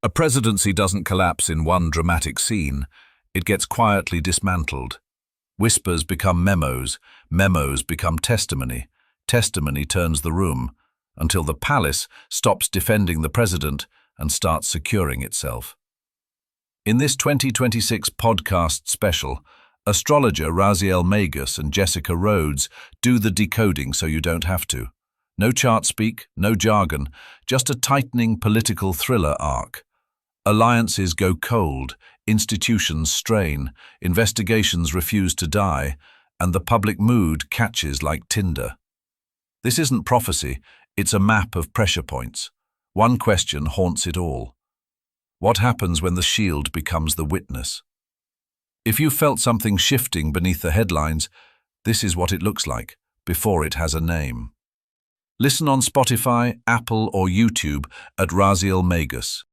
A presidency doesn't collapse in one dramatic scene. It gets quietly dismantled. Whispers become memos, memos become testimony, testimony turns the room, until the palace stops defending the president and starts securing itself. In this 2026 podcast special, astrologer Raziel Magus and Jessica Rhodes do the decoding so you don't have to. No chart speak, no jargon, just a tightening political thriller arc. Alliances go cold, institutions strain, investigations refuse to die, and the public mood catches like tinder. This isn't prophecy, it's a map of pressure points. One question haunts it all. What happens when the shield becomes the witness? If you felt something shifting beneath the headlines, this is what it looks like, before it has a name. Listen on Spotify, Apple or YouTube at Raziel Magus.